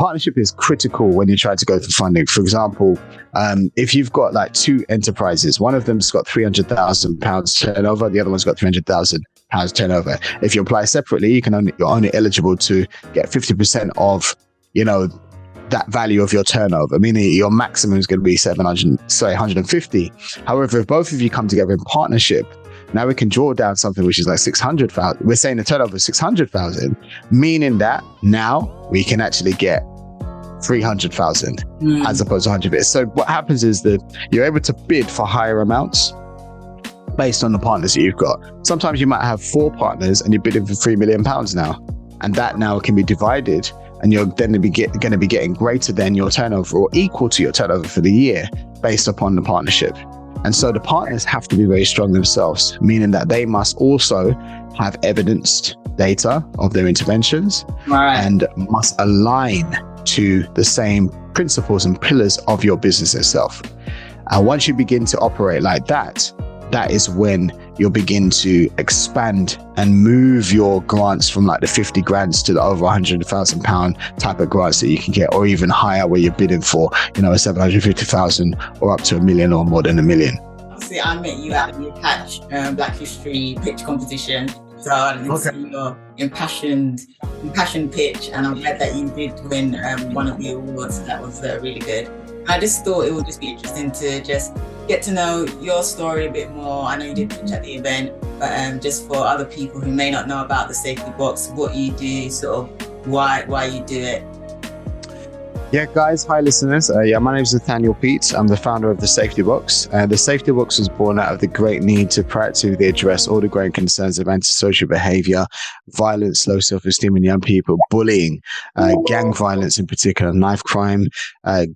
partnership is critical when you try to go for funding. For example, if you've got like two enterprises, one of them's got £300,000 turnover, the other one's got £300,000 turnover. If you apply separately, you're only eligible to get 50% of, that value of your turnover, meaning your maximum is going to be 150. However, if both of you come together in partnership, now we can draw down something which is like 600,000. We're saying the turnover is 600,000, meaning that now we can actually get 300,000 as opposed to 100 bits. So what happens is that you're able to bid for higher amounts based on the partners that you've got. Sometimes you might have 4 partners and you're bidding for £3 million now, and that now can be divided, and you're then going to be getting greater than your turnover or equal to your turnover for the year based upon the partnership. And so the partners have to be very strong themselves, meaning that they must also have evidenced data of their interventions and must align to the same principles and pillars of your business itself. And once you begin to operate like that, that is when you'll begin to expand and move your grants from like the 50 grants to the over £100,000 type of grants that you can get, or even higher where you're bidding for, 750,000 or up to $1 million or more than $1 million. Obviously, I met you at the Catch Black History pitch competition. So I didn't see your impassioned pitch, and I'm glad that you did win one of the awards. That was really good. I just thought it would just be interesting to just get to know your story a bit more. I know you did pitch at the event, but just for other people who may not know about the Safety Box, what you do, sort of why you do it. Yeah, guys. Hi, listeners. My name is Nathaniel Peat. I'm the founder of the Safety Box. The Safety Box was born out of the great need to proactively address all the growing concerns of antisocial behavior, violence, low self-esteem in young people, bullying, gang violence in particular, knife crime,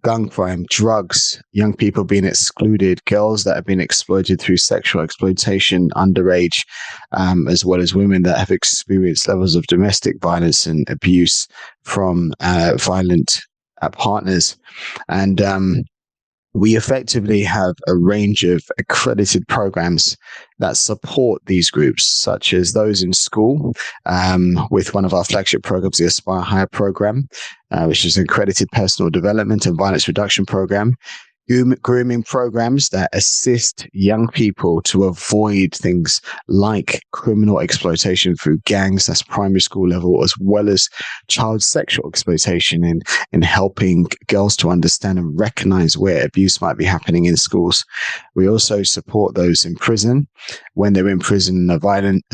gun crime, drugs, young people being excluded, girls that have been exploited through sexual exploitation, underage, as well as women that have experienced levels of domestic violence and abuse from violent partners. And we effectively have a range of accredited programs that support these groups, such as those in school, with one of our flagship programs, the Aspire Higher program, which is an accredited personal development and violence reduction program. Grooming programs that assist young people to avoid things like criminal exploitation through gangs, that's primary school level, as well as child sexual exploitation, in helping girls to understand and recognize where abuse might be happening in schools. We also support those in prison when they're in prison and are violent,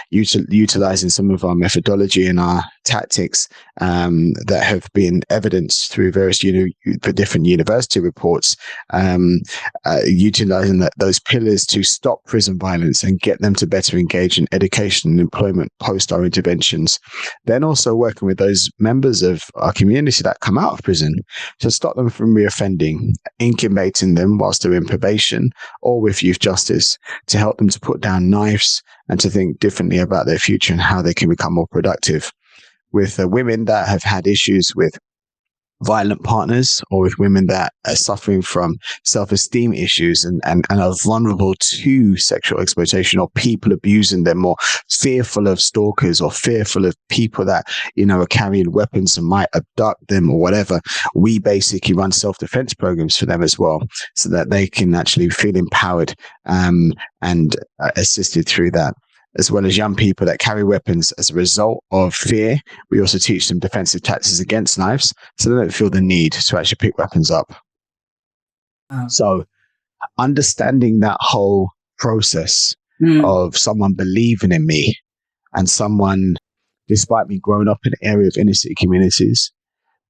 utilizing some of our methodology and our tactics that have been evidenced through various different university reports, utilizing those pillars to stop prison violence and get them to better engage in education and employment post our interventions. Then also working with those members of our community that come out of prison to stop them from reoffending, incubating them whilst they're in probation or with youth justice, to help them to put down knives and to think differently about their future and how they can become more productive. With women that have had issues with violent partners, or with women that are suffering from self-esteem issues and are vulnerable to sexual exploitation or people abusing them, or fearful of stalkers or fearful of people that, are carrying weapons and might abduct them or whatever. We basically run self-defense programs for them as well, so that they can actually feel empowered and assisted through that. As well as young people that carry weapons as a result of fear, we also teach them defensive tactics against knives, so they don't feel the need to actually pick weapons up. So understanding that whole process of someone believing in me, and someone, despite me growing up in an area of inner city communities,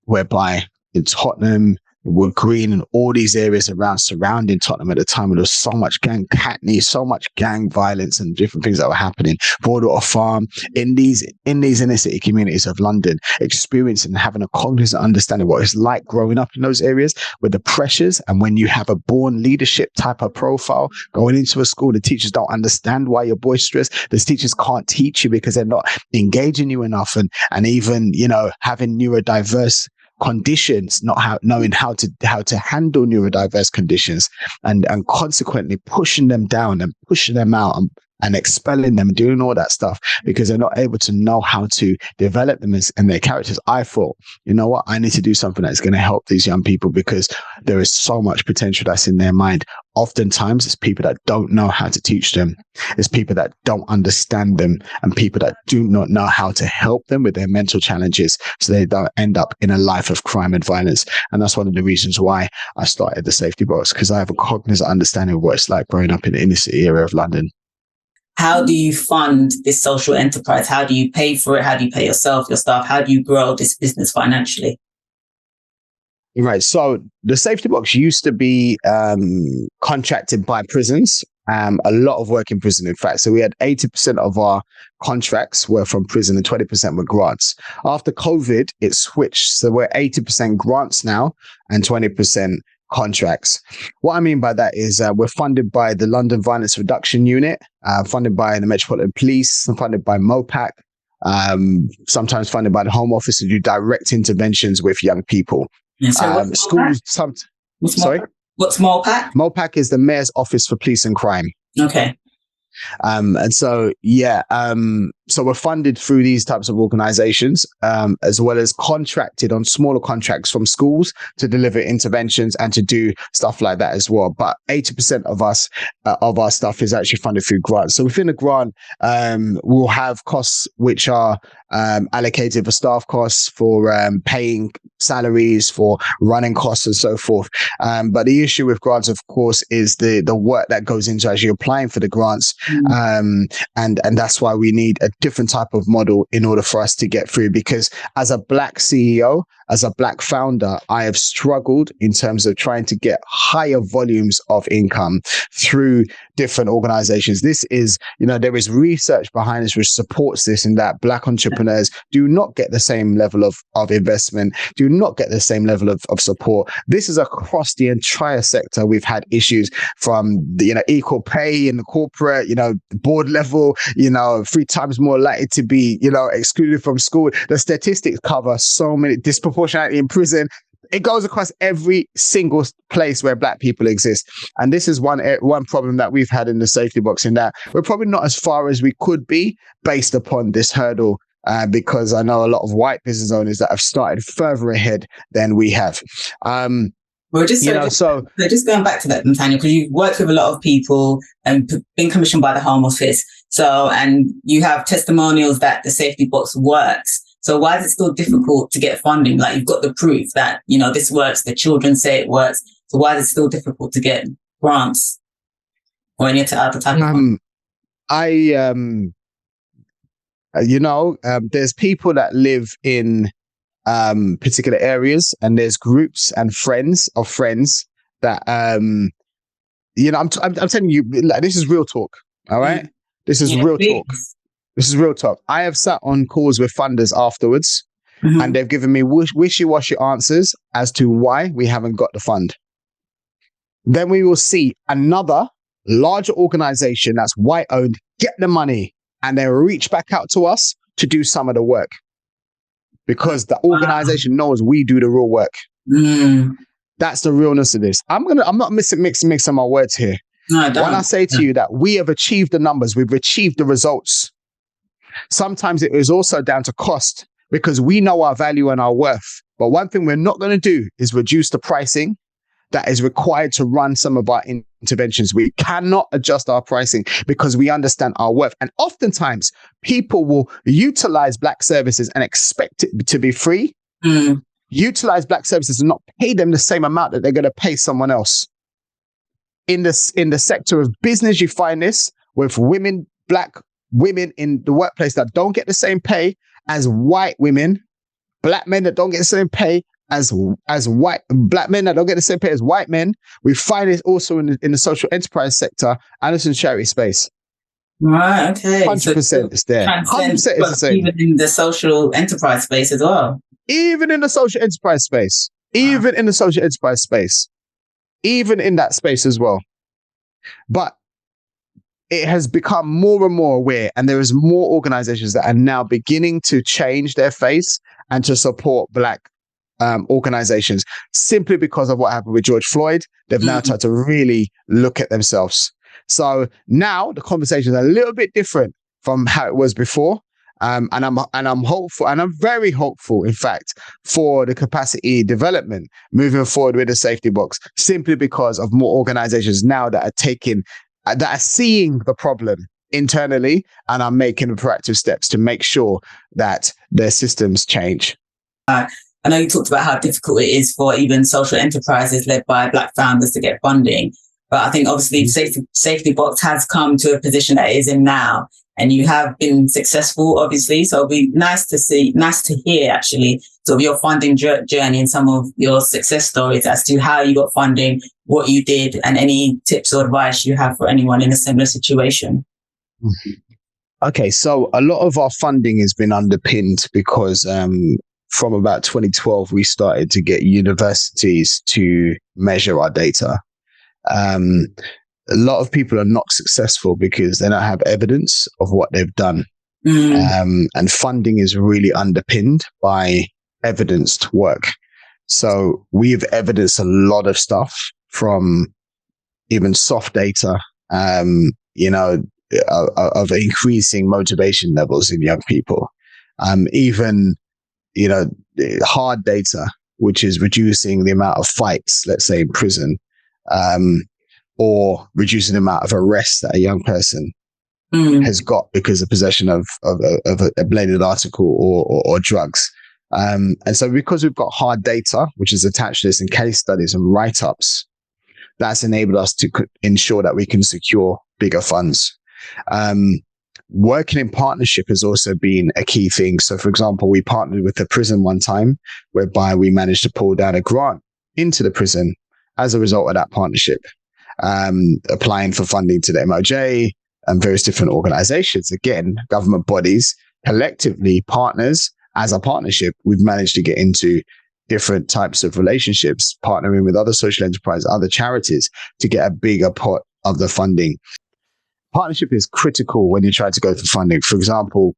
whereby in Tottenham, Wood Green, and all these areas surrounding Tottenham at the time, where there was so much gang catney, so much gang violence and different things that were happening. Broadwater Farm, in these inner city communities of London, experiencing and having a cognizant understanding of what it's like growing up in those areas with the pressures. And when you have a born leadership type of profile going into a school, the teachers don't understand why you're boisterous. The teachers can't teach you because they're not engaging you enough, and even having neurodiverse conditions, not knowing how to handle neurodiverse conditions, and consequently pushing them down and pushing them out and and expelling them and doing all that stuff because they're not able to know how to develop them and their characters. I thought, you know what, I need to do something that's going to help these young people because there is so much potential that's in their mind. Oftentimes it's people that don't know how to teach them. It's people that don't understand them and people that do not know how to help them with their mental challenges so they don't end up in a life of crime and violence. And that's one of the reasons why I started the Safety Box, because I have a cognizant understanding of what it's like growing up in the inner city area of London. How do you fund this social enterprise? How do you pay for it? How do you pay yourself, your staff? How do you grow this business financially? Right. So the Safety Box used to be contracted by prisons. A lot of work in prison, in fact. So we had 80% of our contracts were from prison and 20% were grants. After COVID, it switched. So we're 80% grants now and 20% contracts. What I mean by that is we're funded by the London Violence Reduction Unit, funded by the Metropolitan Police, and funded by MOPAC, sometimes funded by the Home Office to do direct interventions with young people. Yeah, so schools. Sorry? What's MOPAC? MOPAC is the Mayor's Office for Police and Crime. Okay. And so, so we're funded through these types of organizations, as well as contracted on smaller contracts from schools to deliver interventions and to do stuff like that as well. But 80% of our stuff is actually funded through grants. So within a grant, we'll have costs which are allocated for staff costs, for paying salaries, for running costs and so forth. But the issue with grants, of course, is the work that goes into actually applying for the grants. And that's why we need a different type of model in order for us to get through, because as a Black CEO, as a Black founder, I have struggled in terms of trying to get higher volumes of income through different organizations. This is, there is research behind this which supports this, in that Black entrepreneurs do not get the same level of investment, do not get the same level of support. This is across the entire sector. We've had issues from the, equal pay in the corporate, board level, 3 times more likely to be, excluded from school. The statistics cover so many disproportionality in prison. It goes across every single place where Black people exist. And this is one problem that we've had in the Safety Box, in that we're probably not as far as we could be based upon this hurdle, because I know a lot of white business owners that have started further ahead than we have. Well, just going back to that, Nathaniel, because you've worked with a lot of people and been commissioned by the Home Office. So, and you have testimonials that the Safety Box works. So why is it still difficult to get funding? Like, you've got the proof that, this works. The children say it works. So why is it still difficult to get grants or any other type of there's people that live in particular areas, and there's groups and friends of friends that I'm telling you, like, this is real talk. All right. This is real talk. This is real talk. I have sat on calls with funders afterwards, and they've given me wishy-washy answers as to why we haven't got the fund. Then we will see another larger organization that's white-owned get the money, and they reach back out to us to do some of the work, because the organization knows we do the real work. That's the realness of this. I'm not mixing my words here. No, when I say to you that we have achieved the numbers, we've achieved the results, sometimes it is also down to cost, because we know our value and our worth. But one thing we're not going to do is reduce the pricing that is required to run some of our interventions. We cannot adjust our pricing because we understand our worth. And oftentimes people will utilize Black services and expect it to be free, utilize Black services and not pay them the same amount that they're going to pay someone else. In the sector of business, you find this with Black women in the workplace that don't get the same pay as white women, Black men that don't get the same pay as white Black men that don't get the same pay as white men. We find it also in the social enterprise sector and it's in charity space. Right. Okay. 100% it's there. 100% it's the same. Even in the social enterprise space as well. Even in the social enterprise space. Even in the social enterprise space. Even in that space as well. But it has become more and more aware, and there is more organizations that are now beginning to change their face and to support Black organizations, simply because of what happened with George Floyd. They've now tried to really look at themselves. So now the conversation is a little bit different from how it was before. And I'm hopeful, and I'm very hopeful, in fact, for the capacity development moving forward with the safety box, simply because of more organizations now that are seeing the problem internally and are making proactive steps to make sure that their systems change. I know you talked about how difficult it is for even social enterprises led by Black founders to get funding, but I think obviously Safety Box has come to a position that it is in now. And you have been successful, obviously. So it'll be nice to hear actually sort of your funding journey and some of your success stories as to how you got funding, what you did, and any tips or advice you have for anyone in a similar situation. Okay, so a lot of our funding has been underpinned because from about 2012, we started to get universities to measure our data. A lot of people are not successful because they don't have evidence of what they've done. And funding is really underpinned by evidenced work. So we've evidenced a lot of stuff from even soft data, of increasing motivation levels in young people. Even, hard data, which is reducing the amount of fights, let's say in prison, or reducing the amount of arrests that a young person has got because of possession of a bladed article or drugs. And so because we've got hard data, which is attached to this in case studies and write-ups, that's enabled us to ensure that we can secure bigger funds. Working in partnership has also been a key thing. So, for example, we partnered with the prison one time, whereby we managed to pull down a grant into the prison as a result of that partnership. Applying for funding to the MOJ and various different organizations, again, government bodies, collectively partners. As a partnership, we've managed to get into different types of relationships, partnering with other social enterprises, other charities to get a bigger pot of the funding. Partnership is critical when you try to go for funding. For example,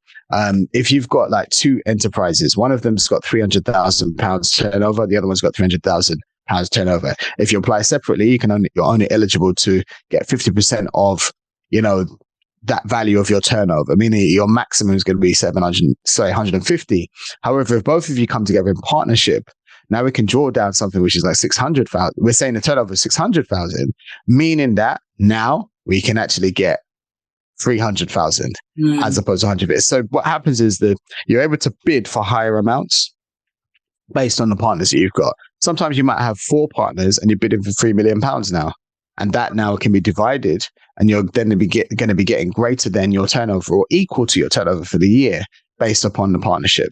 if you've got like two enterprises, one of them's got £300,000 turnover, the other one's got £300,000 turnover. If you apply separately, you're only eligible to get 50% of, that value of your turnover, meaning your maximum is going to be 150. However, if both of you come together in partnership, now we can draw down something which is like 600,000. We're saying the turnover is 600,000, meaning that now we can actually get 300,000 as opposed to 100. So what happens is that you're able to bid for higher amounts based on the partners that you've got. Sometimes you might have 4 partners and you're bidding for £3 million now. And that now can be divided, and you're then going to be getting greater than your turnover or equal to your turnover for the year based upon the partnership.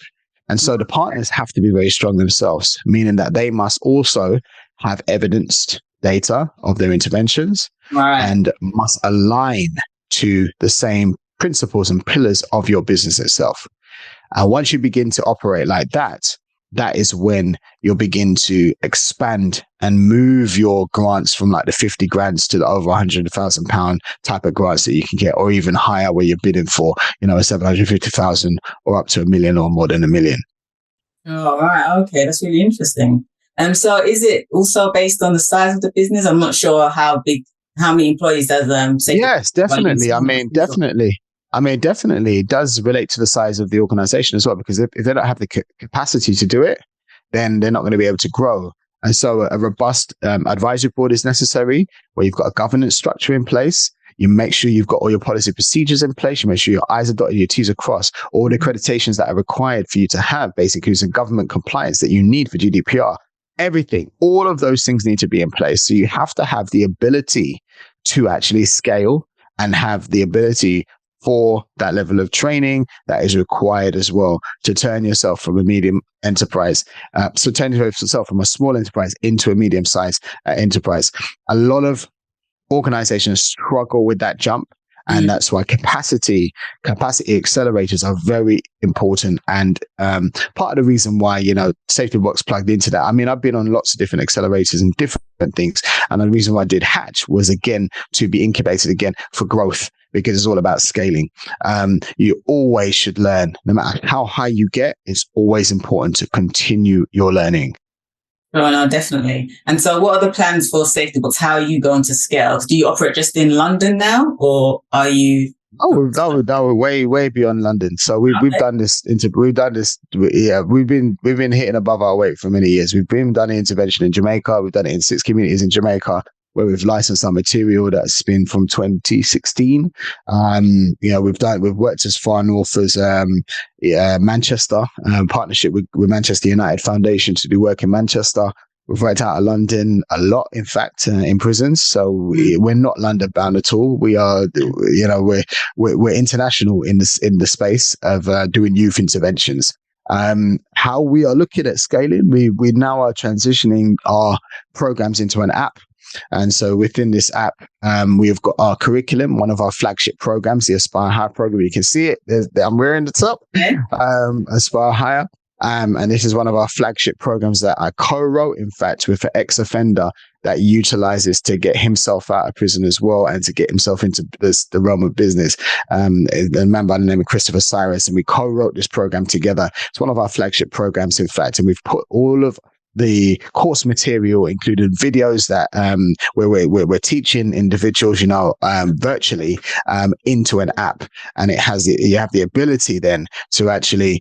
And so the partners have to be very strong themselves, meaning that they must also have evidenced data of their interventions and must align to the same principles and pillars of your business itself. And once you begin to operate like that, that is when you'll begin to expand and move your grants from like the 50 grand to the over £100,000 type of grants that you can get, or even higher where you're bidding for, a 750,000 or up to £1 million or more than £1 million. Oh, right. Okay. That's really interesting. So is it also based on the size of the business? I'm not sure how many employees does Safety? Yes, definitely. Definitely it does relate to the size of the organization as well, because if they don't have the capacity to do it, then they're not going to be able to grow. And so a robust advisory board is necessary, where you've got a governance structure in place. You make sure you've got all your policy procedures in place. You make sure your I's are dotted, your T's are crossed, all the accreditations that are required for you to have, basically, some government compliance that you need for GDPR. Everything, all of those things need to be in place. So you have to have the ability to actually scale and have the ability for that level of training that is required as well to turn yourself from a medium enterprise. So turn yourself from a small enterprise into a medium-sized enterprise. A lot of organizations struggle with that jump. And that's why capacity accelerators are very important. And part of the reason why, Safety Box plugged into that. I mean, I've been on lots of different accelerators and different things. And the reason why I did Hatch was, again, to be incubated again for growth, because it's all about scaling. You always should learn. No matter how high you get, it's always important to continue your learning. Oh, no, definitely. And so what are the plans for safety books? How are you going to scale? Do you operate just in London now, or are you? Oh, that was way beyond London. So we've done this yeah, we've been hitting above our weight for many years. We've been done an intervention in Jamaica. We've done it in 6 communities in Jamaica where we've licensed our material that's been from 2016. We've worked as far north as Manchester, partnership with Manchester United Foundation to do work in Manchester. We've worked out of London a lot, in fact, in prisons. So we're not London bound at all. We are, we're international in the space of doing youth interventions. How we are looking at scaling, we now are transitioning our programs into an app. And so within this app, we've got our curriculum, one of our flagship programs, the Aspire Higher program. You can see it. I'm wearing the top, Aspire Higher. And this is one of our flagship programs that I co-wrote, in fact, with an ex-offender that utilizes to get himself out of prison as well and to get himself into the realm of business. A man by the name of Christopher Cyrus, and we co-wrote this program together. It's one of our flagship programs, in fact, and we've put all of the course material, including videos that where we're teaching individuals, virtually into an app, and you have the ability then to actually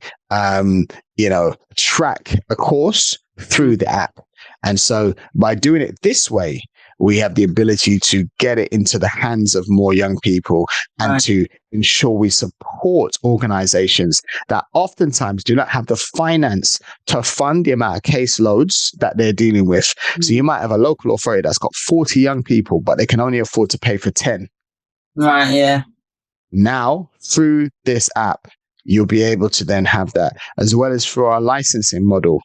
track a course through the app. And so by doing it this way, we have the ability to get it into the hands of more young people and to ensure we support organizations that oftentimes do not have the finance to fund the amount of caseloads that they're dealing with. So you might have a local authority that's got 40 young people, but they can only afford to pay for 10. Right, yeah. Now, through this app, you'll be able to then have that, as well as through our licensing model,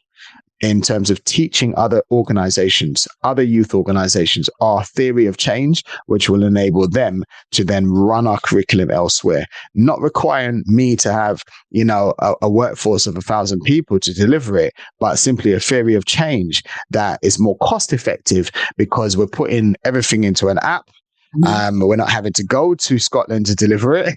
in terms of teaching other organizations, other youth organizations, our theory of change, which will enable them to then run our curriculum elsewhere, not requiring me to have, a workforce of 1,000 people to deliver it, but simply a theory of change that is more cost effective because we're putting everything into an app. We're not having to go to Scotland to deliver it.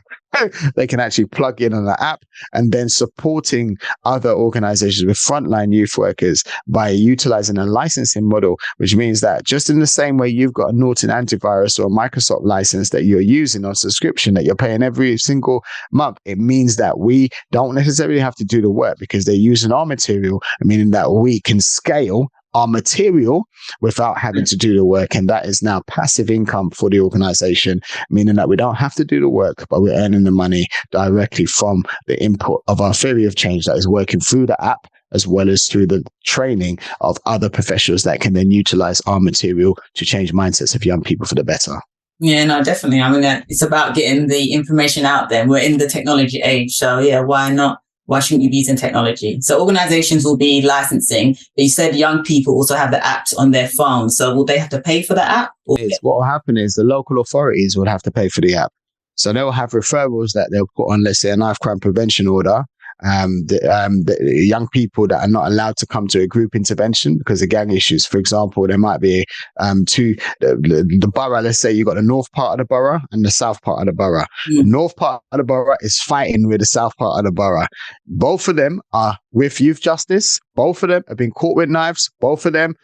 They can actually plug in on the app, and then supporting other organizations with frontline youth workers by utilizing a licensing model, which means that just in the same way you've got a Norton antivirus or a Microsoft license that you're using on subscription that you're paying every single month, it means that we don't necessarily have to do the work because they're using our material, meaning that we can scale our material without having to do the work. And that is now passive income for the organization, meaning that we don't have to do the work, but we're earning the money directly from the input of our theory of change that is working through the app, as well as through the training of other professionals that can then utilize our material to change mindsets of young people for the better. Yeah, no, definitely. I mean, it's about getting the information out there. We're in the technology age. So yeah, why not? Why shouldn't you be using technology? So organizations will be licensing, but you said young people also have the apps on their phones. So will they have to pay for the app? What will happen is the local authorities will have to pay for the app. So they'll have referrals that they'll put on, let's say, a knife crime prevention order. The young people that are not allowed to come to a group intervention because of gang issues. For example, there might be the borough. Let's say you got the north part of the borough and the south part of the borough. The north part of the borough is fighting with the south part of the borough. Both of them are with youth justice. Both of them have been caught with knives. Both of them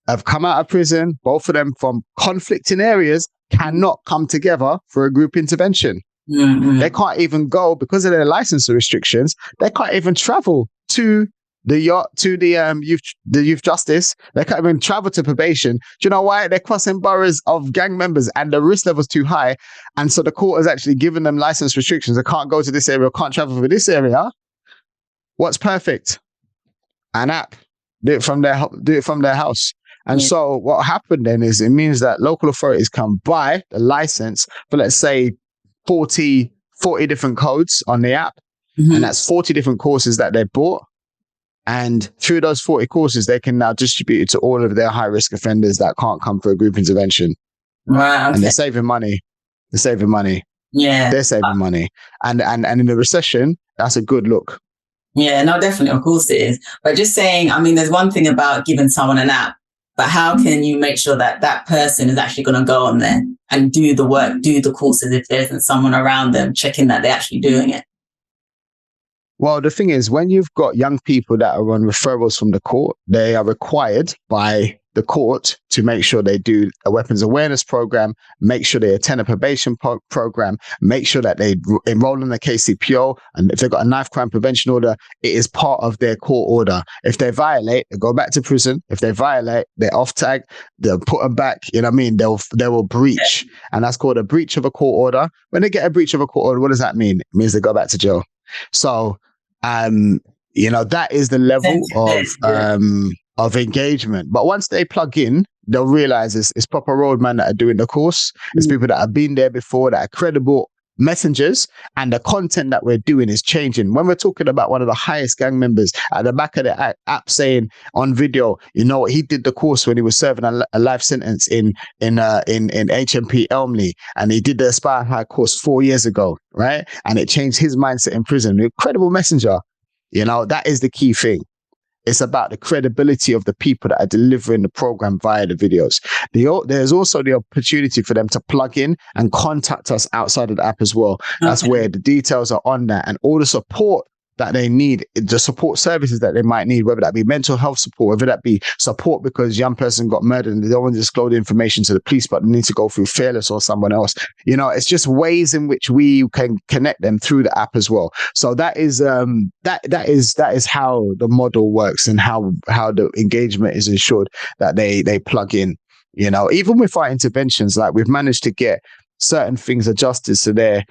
have come out of prison. Both of them from conflicting areas cannot come together for a group intervention. Mm-hmm. They can't even go because of their license restrictions. They can't even travel to the youth justice. They can't even travel to probation. Do you know why? They're crossing boroughs of gang members, and the risk level is too high. And so the court has actually given them license restrictions. They can't go to this area, can't travel for this area. What's perfect? An app. Do it from their house. And so what happened then is it means that local authorities can buy the license for, let's say, 40 different codes on the app. Mm-hmm. And that's 40 different courses that they bought. And through those 40 courses, they can now distribute it to all of their high-risk offenders that can't come for a group intervention. Right. Okay. And they're saving money. Yeah. They're saving money. And in the recession, that's a good look. Yeah, no, definitely. Of course it is. But just saying, I mean, there's one thing about giving someone an app, but how can you make sure that that person is actually going to go on there and do the work, do the courses if there isn't someone around them checking that they're actually doing it? Well, the thing is, when you've got young people that are on referrals from the court, they are required by the court to make sure they do a weapons awareness program, make sure they attend a probation program, make sure that they enroll in the KCPO, and if they've got a knife crime prevention order, it is part of their court order. If they violate, they go back to prison. If they violate, they're off tag, they'll put them back. You know what I mean? They will breach, and that's called a breach of a court order. When they get a breach of a court order, what does that mean? It means they go back to jail. So, that is the level of engagement. But once they plug in, they'll realize it's proper roadmen that are doing the course. It's people that have been there before, that are credible messengers, and the content that we're doing is changing. When we're talking about one of the highest gang members at the back of the app saying on video, he did the course when he was serving a life sentence in HMP Elmley, and he did the Aspire High course 4 years ago, right? And it changed his mindset in prison. An incredible messenger. That is the key thing. It's about the credibility of the people that are delivering the program via the videos. There's also the opportunity for them to plug in and contact us outside of the app as well. That's where the details are on that, and all the support that they need, the support services that they might need, whether that be mental health support, whether that be support because young person got murdered and they don't want to disclose the information to the police, but they need to go through Fearless or someone else. It's just ways in which we can connect them through the app as well. So that is that is how the model works, and how the engagement is ensured that they plug in. Even with our interventions, like we've managed to get certain things adjusted so their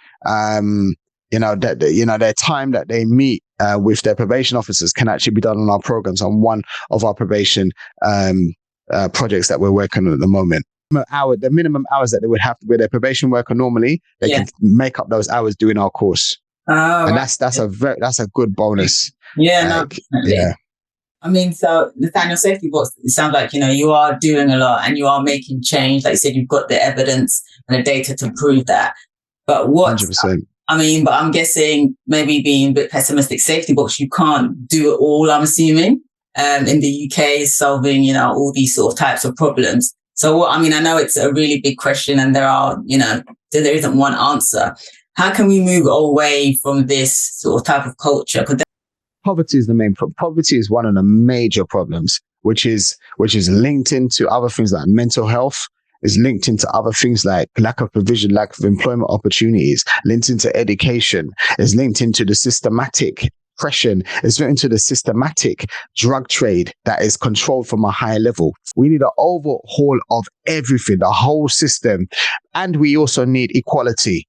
their time that they meet with their probation officers can actually be done on our programs, on one of our probation projects that we're working on at the moment. The minimum hours that they would have to be their probation worker normally, they can make up those hours doing our course. And that's a good bonus. Yeah, yeah. I mean, so Nathaniel, safety box, it sounds like, you are doing a lot and you are making change. Like you said, you've got the evidence and the data to prove that. But 100%. But I'm guessing, maybe being a bit pessimistic, safety box, you can't do it all, I'm assuming, in the UK, solving, all these sort of types of problems. So, I know it's a really big question and there isn't one answer. How can we move away from this sort of type of culture? Poverty is the main problem. Poverty is one of the major problems, which is linked into other things like mental health, is linked into other things like lack of provision, lack of employment opportunities, linked into education, is linked into the systematic oppression, is linked into the systematic drug trade that is controlled from a higher level. We need an overhaul of everything, the whole system. And we also need equality,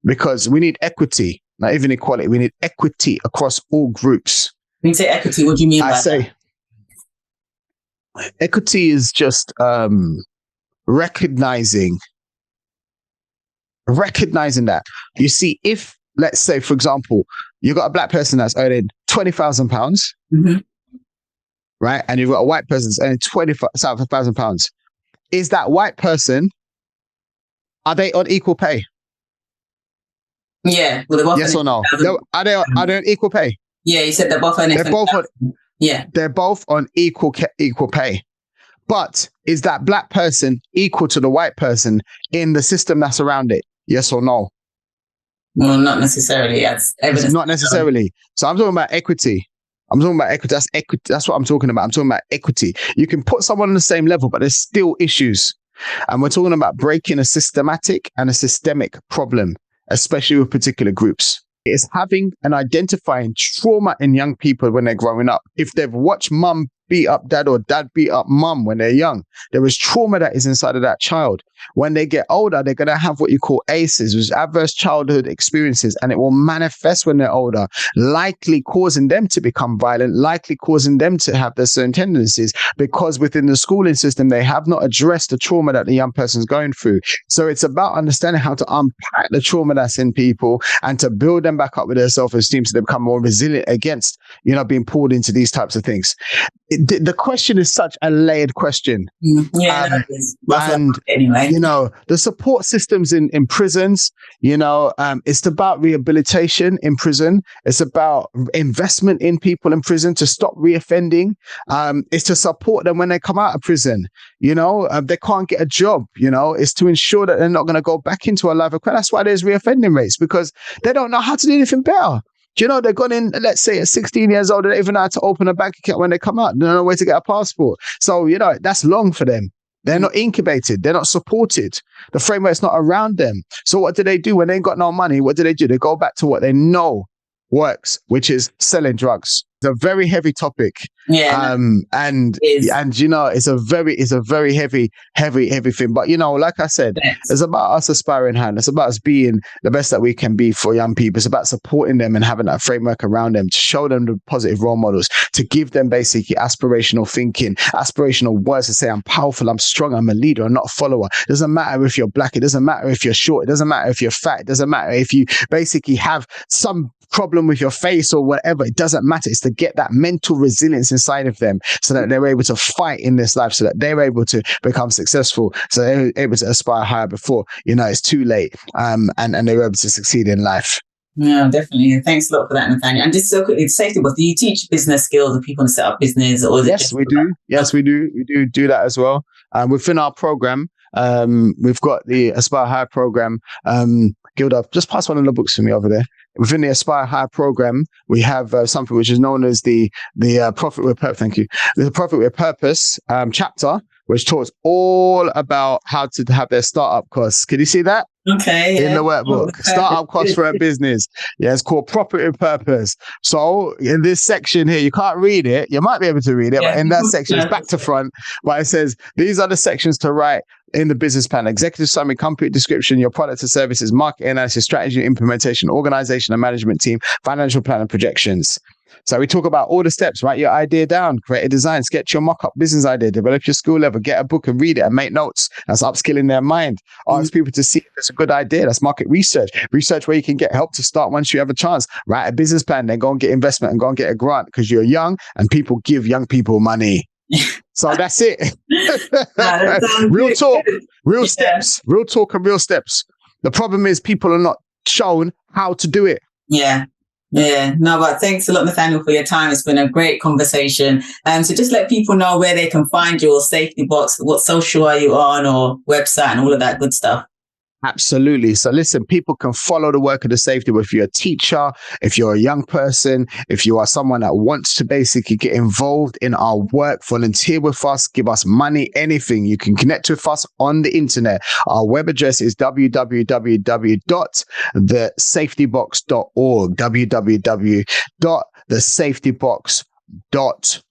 because we need equity, not even equality. We need equity across all groups. When you say equity, what do you mean by that? Equity is just recognizing that. You see, if, let's say, for example, you've got a black person that's earning £20,000, mm-hmm. right? And you've got a white person that's earning £20,000. Is that white person, are they on equal pay? Yeah. Well, yes or no? Are they on equal pay? Yeah, you said they're both on They're both on equal pay. But is that black person equal to the white person in the system that's around it? Yes or no? Well, not necessarily. That's evidence. Not necessarily. So I'm talking about equity. That's equity. That's what I'm talking about. I'm talking about equity. You can put someone on the same level, but there's still issues. And we're talking about breaking a systematic and a systemic problem, especially with particular groups. It's having and identifying trauma in young people when they're growing up. If they've watched mum beat up dad or dad beat up mum when they're young, there is trauma that is inside of that child. When they get older, they're going to have what you call ACEs, which is adverse childhood experiences, and it will manifest when they're older, likely causing them to become violent, likely causing them to have their certain tendencies, because within the schooling system, they have not addressed the trauma that the young person's going through. So it's about understanding how to unpack the trauma that's in people and to build them back up with their self-esteem so they become more resilient against, being pulled into these types of things. The question is such a layered question. Yeah, anyway. The support systems in prisons, it's about rehabilitation in prison. It's about investment in people in prison to stop reoffending. It's to support them when they come out of prison. They can't get a job, it's to ensure that they're not going to go back into a life of crime. That's why there's reoffending rates, because they don't know how to do anything better. Do you know they're gone in, let's say at 16 years old, they don't even know how to open a bank account when they come out. They don't know where to get a passport. So, you know, that's long for them. They're not incubated. They're not supported. The framework's not around them. So what do when they ain't got no money? What do? They go back to what they know works, which is selling drugs. It's a very heavy topic. Yeah. And you know, it's a very heavy thing. But you know, like I said, it's about us aspiring hand. It's about us being the best that we can be for young people. It's about supporting them and having that framework around them to show them the positive role models, to give them basically aspirational thinking, aspirational words to say, I'm powerful, I'm strong, I'm a leader, I'm not a follower. It doesn't matter if you're black, it doesn't matter if you're short, it doesn't matter if you're fat, it doesn't matter if you basically have some problem with your face or whatever. It doesn't matter. It's to get that mental resilience inside of them so that they're able to fight in this life, so that they're able to become successful, so they're able to aspire higher before, you know, it's too late, and they're able to succeed in life. Yeah, definitely. Thanks a lot for that, Nathaniel. And just so quickly, safety box, do you teach business skills if people want to set up business? Or yes, we do. Yes, we do. We do that as well. Within our program, we've got the Aspire High program. Gilda, just pass one of the books for me over there. Within the Aspire High program, we have something which is known as the Profit with Purpose. Thank you. The Profit with Purpose chapter, which talks all about how to have their startup costs. Can you see that? Okay. In the workbook, startup costs for a business. Yeah, it's called Profit with Purpose. So in this section here, you can't read it. You might be able to read it, but in that section, it's back to front. But it says, these are the sections to write in the business plan: executive summary, company description, your products and services, market analysis, strategy, implementation, organization and management team, financial plan and projections. So we talk about all the steps. Write your idea down, create a design, sketch your mock-up business idea, develop your skill level, get a book and read it and make notes. That's upskilling their mind. Ask people to see if it's a good idea. That's market research. Research where you can get help to start once you have a chance. Write a business plan, then go and get investment and go and get a grant, because you're young and people give young people money. So that's it. Real talk, real steps, real talk and real steps. The problem is people are not shown how to do it. Yeah. Yeah, no, but thanks a lot, Nathaniel, for your time. It's been a great conversation. So just let people know where they can find your safety box, what social are you on, or website and all of that good stuff. Absolutely. So listen, people can follow the work of the safety. If you're a teacher, if you're a young person, if you are someone that wants to basically get involved in our work, volunteer with us, give us money, anything, you can connect with us on the internet. Our web address is www.thesafetybox.org, www.thesafetybox.org.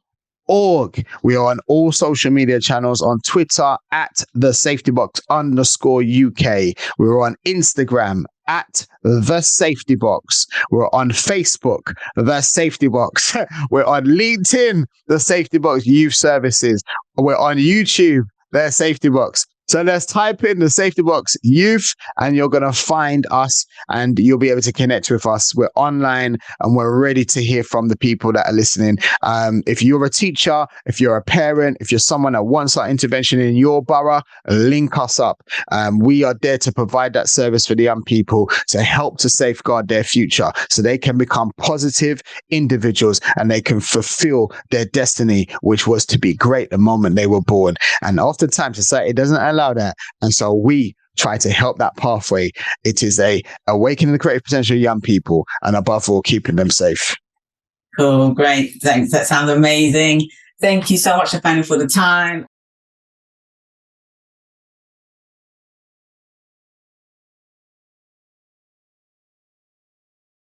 We are on all social media channels, on Twitter at @thesafetybox_UK. We're on Instagram at The Safety Box. We're on Facebook, The Safety Box. We're on LinkedIn, The Safety Box Youth Services. We're on YouTube, The Safety Box. So let's type in The Safety Box Youth and you're going to find us and you'll be able to connect with us. We're online and we're ready to hear from the people that are listening. If you're a teacher, if you're a parent, if you're someone that wants our intervention in your borough, link us up. We are there to provide that service for the young people to help to safeguard their future so they can become positive individuals and they can fulfill their destiny, which was to be great the moment they were born. And oftentimes society doesn't allow that, and so we try to help that pathway. It is a awakening the creative potential of young people, and above all, keeping them safe. Cool, great, thanks. That sounds amazing. Thank you so much, Nathaniel, for the time.